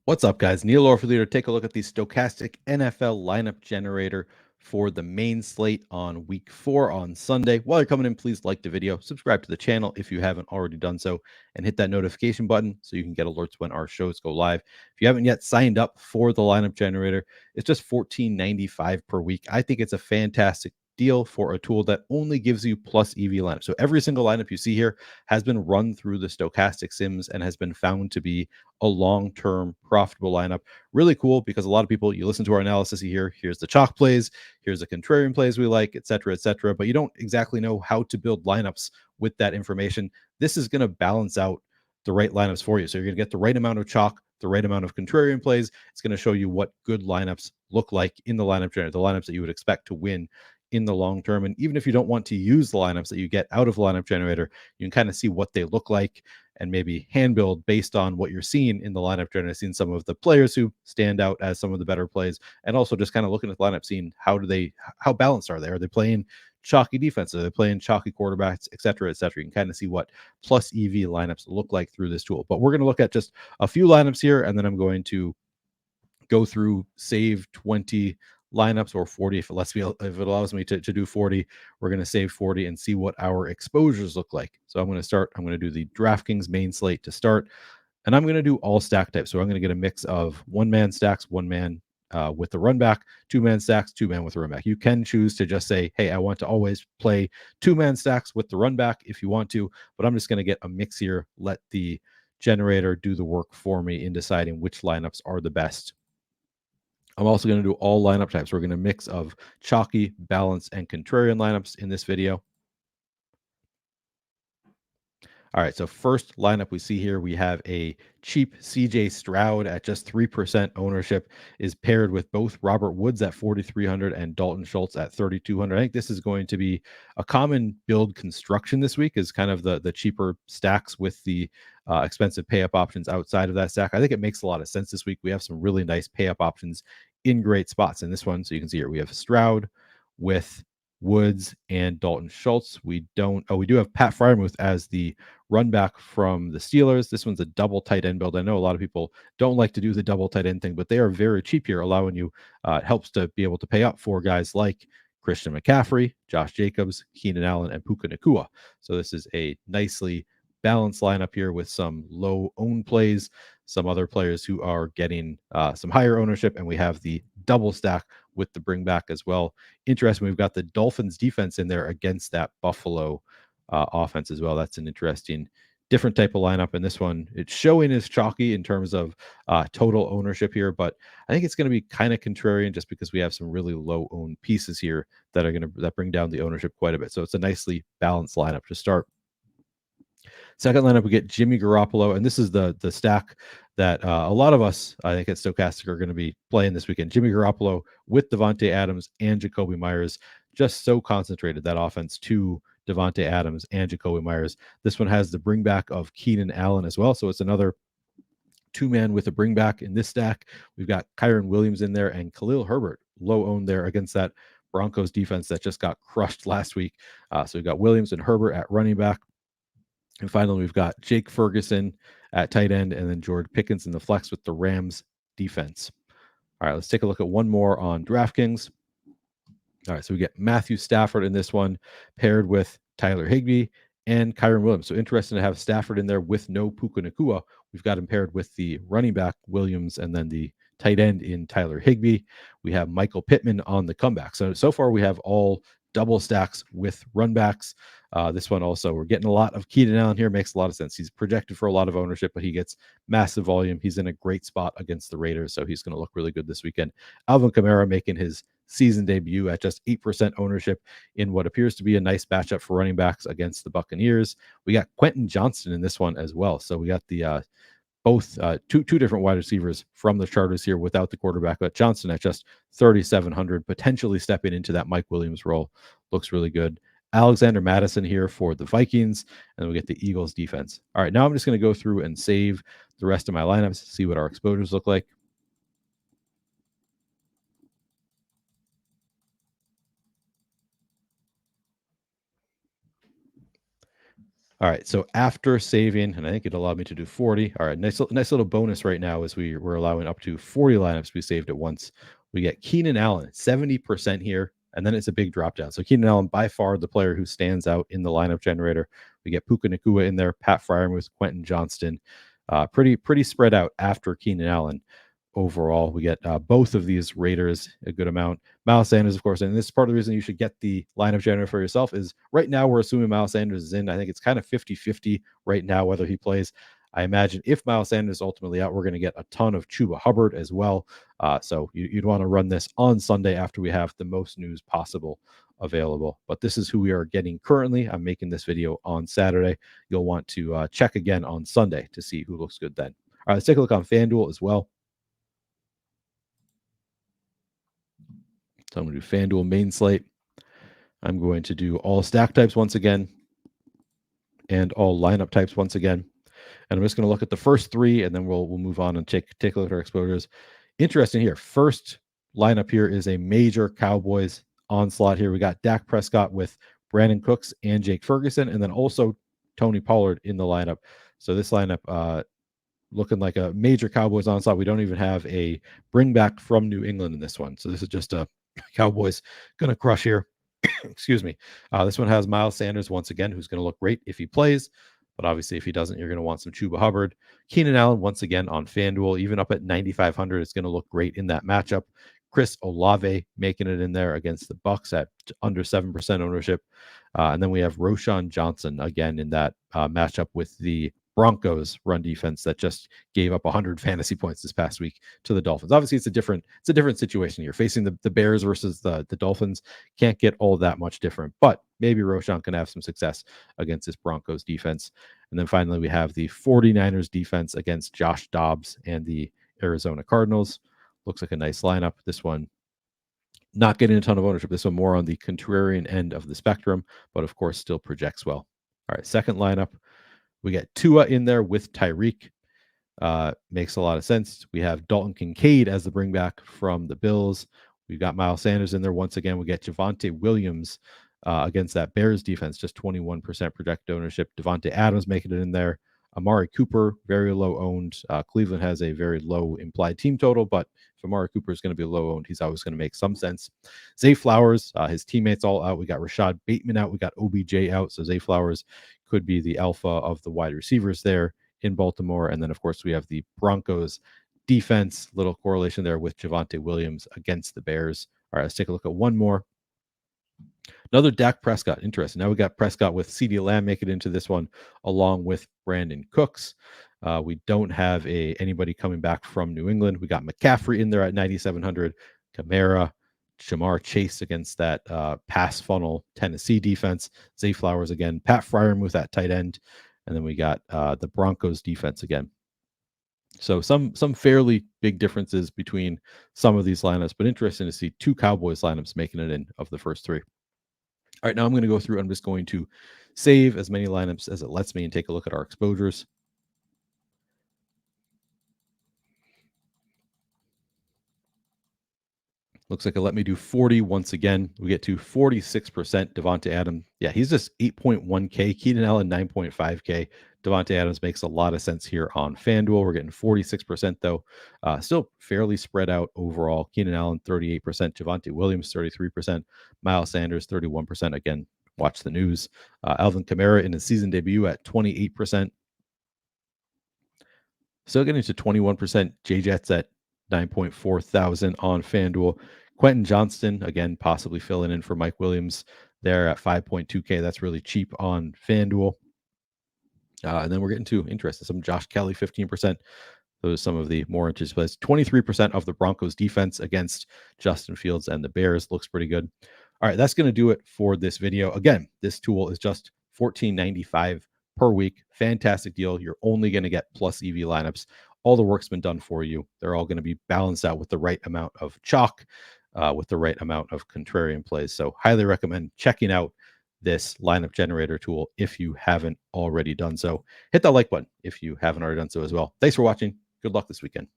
What's up, guys? Neil Orfield here. Take a look at the Stokastic NFL lineup generator for the main slate on week 4 on Sunday. While you're coming in, please like the video, subscribe to the channel if you haven't already done so, and hit that notification button so you can get alerts when our shows go live. If you haven't yet signed up for the lineup generator, it's just $14.95 per week. I think it's a fantastic deal for a tool that only gives you plus EV lineup. So every single lineup you see here has been run through the Stokastic Sims and has been found to be a long-term profitable lineup. Really cool because a lot of people, you listen to our analysis, you hear, here's the chalk plays, here's the contrarian plays we like, et cetera, but you don't exactly know how to build lineups with that information. This is going to balance out the right lineups for you. So you're going to get the right amount of chalk, the right amount of contrarian plays. It's going to show you what good lineups look like in the lineup generator, the lineups that you would expect to win in the long term. And even if you don't want to use the lineups that you get out of the lineup generator, you can kind of see what they look like and maybe hand build based on what you're seeing in the lineup generator. I've seen some of the players who stand out as some of the better plays, and also just kind of looking at the lineup, seeing how balanced are they? Are they playing chalky defense? Are they playing chalky quarterbacks, et cetera, et cetera? You can kind of see what plus EV lineups look like through this tool. But we're going to look at just a few lineups here, and then I'm going to go through save 20 lineups or 40 if it allows me to do 40. We're going to save 40 and see what our exposures look like. So I'm going to do the DraftKings main slate to start, and I'm going to do all stack types. So I'm going to get a mix of one man stacks, one man with the run back, two man stacks, two man with the run back. You can choose to just say, hey, I want to always play two man stacks with the run back if you want to, but I'm just going to get a mix here, let the generator do the work for me in deciding which lineups are the best. I'm also going to do all lineup types. We're going to mix of chalky, balanced, and contrarian lineups in this video. All right, so first lineup we see here, we have a cheap CJ Stroud at just 3% ownership, is paired with both Robert Woods at 4,300 and Dalton Schultz at 3,200. I think this is going to be a common build construction this week, is kind of the cheaper stacks with the expensive pay up options outside of that stack. I think it makes a lot of sense this week. We have some really nice pay up options in great spots in this one. So you can see here we have Stroud with Woods and Dalton Schultz. We do have Pat Freiermuth as the run back from the Steelers. This one's a double tight end build. I know a lot of people don't like to do the double tight end thing, but they are very cheap here, allowing you, it helps to be able to pay up for guys like Christian McCaffrey, Josh Jacobs, Keenan Allen, and Puka Nacua. So this is a nicely balanced lineup here with some low owned plays, some other players who are getting some higher ownership, and we have the double stack with the bring back as well. Interesting, we've got the Dolphins defense in there against that Buffalo offense as well. That's an interesting different type of lineup. And this one, it's showing as chalky in terms of total ownership here, but I think it's going to be kind of contrarian just because we have some really low owned pieces here that are going to bring down the ownership quite a bit. So it's a nicely balanced lineup to start. Second lineup, we get Jimmy Garoppolo, and this is the stack that a lot of us, I think, at Stokastic are going to be playing this weekend. Jimmy Garoppolo with Devontae Adams and Jacoby Myers, just so concentrated, that offense, to Devontae Adams and Jacoby Myers. This one has the bring back of Keenan Allen as well, so it's another two-man with a bring back in this stack. We've got Kyren Williams in there and Khalil Herbert, low owned there against that Broncos defense that just got crushed last week. So we've got Williams and Herbert at running back. And finally, we've got Jake Ferguson at tight end, and then George Pickens in the flex with the Rams defense. All right, let's take a look at one more on DraftKings. All right, so we get Matthew Stafford in this one, paired with Tyler Higbee and Kyren Williams. So interesting to have Stafford in there with no Puka Nacua. We've got him paired with the running back Williams and then the tight end in Tyler Higbee. We have Michael Pittman on the comeback. So far we have all double stacks with run backs. This one also, we're getting a lot of Keenan Allen here. Makes a lot of sense. He's projected for a lot of ownership, but he gets massive volume. He's in a great spot against the Raiders, so he's going to look really good this weekend. Alvin Kamara making his season debut at just 8% ownership in what appears to be a nice matchup for running backs against the Buccaneers. We got Quentin Johnston in this one as well. So we got the both two different wide receivers from the Chargers here without the quarterback, but Johnston at just 3,700, potentially stepping into that Mike Williams role. Looks really good. Alexander Madison here for the Vikings, and we get the Eagles defense. All right, now I'm just going to go through and save the rest of my lineups, see what our exposures look like. All right, so after saving, and I think it allowed me to do 40. All right, nice little bonus right now is we're allowing up to 40 lineups to be saved at once. We get Keenan Allen, 70% here, and then it's a big drop down. So Keenan Allen, by far the player who stands out in the lineup generator. We get Puka Nacua in there, Pat Fryermuth, Quentin Johnston. Pretty spread out after Keenan Allen. Overall, we get both of these Raiders a good amount. Miles Sanders, of course, and this is part of the reason you should get the lineup generator for yourself is right now we're assuming Miles Sanders is in. I think it's kind of 50-50 right now whether he plays. I imagine if Miles Sanders is ultimately out, we're going to get a ton of Chuba Hubbard as well. So you'd want to run this on Sunday after we have the most news possible available. But this is who we are getting currently. I'm making this video on Saturday. You'll want to check again on Sunday to see who looks good then. All right, let's take a look on FanDuel as well. So I'm going to do FanDuel main slate. I'm going to do all stack types once again and all lineup types once again. And I'm just going to look at the first three, and then we'll move on and take a look at our exposures. Interesting here. First lineup here is a major Cowboys onslaught here. We got Dak Prescott with Brandon Cooks and Jake Ferguson, and then also Tony Pollard in the lineup. So this lineup looking like a major Cowboys onslaught. We don't even have a bring back from New England in this one. So this is just a Cowboys going to crush here. Excuse me. This one has Miles Sanders once again, who's going to look great if he plays. But obviously, if he doesn't, you're going to want some Chuba Hubbard. Keenan Allen, once again, on FanDuel, even up at 9,500, is going to look great in that matchup. Chris Olave making it in there against the Bucs at under 7% ownership. And then we have Roschon Johnson, again, in that matchup with the Broncos run defense that just gave up 100 fantasy points this past week to the Dolphins. Obviously, it's a different situation. You're facing the Bears versus the Dolphins. Can't get all that much different, but maybe Roschon can have some success against this Broncos defense. And then finally, we have the 49ers defense against Josh Dobbs and the Arizona Cardinals. Looks like a nice lineup. This one not getting a ton of ownership. This one more on the contrarian end of the spectrum, but of course still projects well. All right, second lineup. We get Tua in there with Tyreek. Makes a lot of sense. We have Dalton Kincaid as the bringback from the Bills. We've got Miles Sanders in there. Once again, we get Javonte Williams against that Bears defense, just 21% projected ownership. Devontae Adams making it in there. Amari Cooper, very low owned. Cleveland has a very low implied team total, but if Amari Cooper is going to be low owned, he's always going to make some sense. Zay Flowers, his teammates all out. We got Rashad Bateman out. We got OBJ out. So Zay Flowers could be the alpha of the wide receivers there in Baltimore. And then, of course, we have the Broncos defense, little correlation there with Javonte Williams against the Bears. All right, let's take a look at one more. Another Dak Prescott. Interesting. Now we got Prescott with CeeDee Lamb make it into this one, along with Brandon Cooks. We don't have anybody coming back from New England. We got McCaffrey in there at 9,700. Kamara, Jamar Chase against that pass funnel Tennessee defense. Zay Flowers again. Pat Fryermuth at tight end. And then we got the Broncos defense again. So some fairly big differences between some of these lineups, but interesting to see two Cowboys lineups making it in of the first three. All right, now I'm going to go through. I'm just going to save as many lineups as it lets me and take a look at our exposures. Looks like it let me do 40 once again. We get to 46% Devontae Adams. Yeah, he's just 8.1K. Keenan Allen, 9.5K. Devontae Adams makes a lot of sense here on FanDuel. We're getting 46% though. Still fairly spread out overall. Keenan Allen, 38%. Javonte Williams, 33%. Miles Sanders, 31%. Again, watch the news. Alvin Kamara in his season debut at 28%. Still getting to 21%. J-Jets at 9.4 thousand on FanDuel. Quentin Johnston, again, possibly filling in for Mike Williams there at 5.2K. That's really cheap on FanDuel. And then we're getting to interesting. Some Josh Kelly, 15%. Those are some of the more interesting plays. 23% of the Broncos defense against Justin Fields and the Bears. Looks pretty good. All right, that's going to do it for this video. Again, this tool is just $14.95 per week. Fantastic deal. You're only going to get plus EV lineups. All the work's been done for you. They're all going to be balanced out with the right amount of chalk, with the right amount of contrarian plays. So highly recommend checking out this lineup generator tool if you haven't already done so. Hit that like button if you haven't already done so as well. Thanks for watching. Good luck this weekend.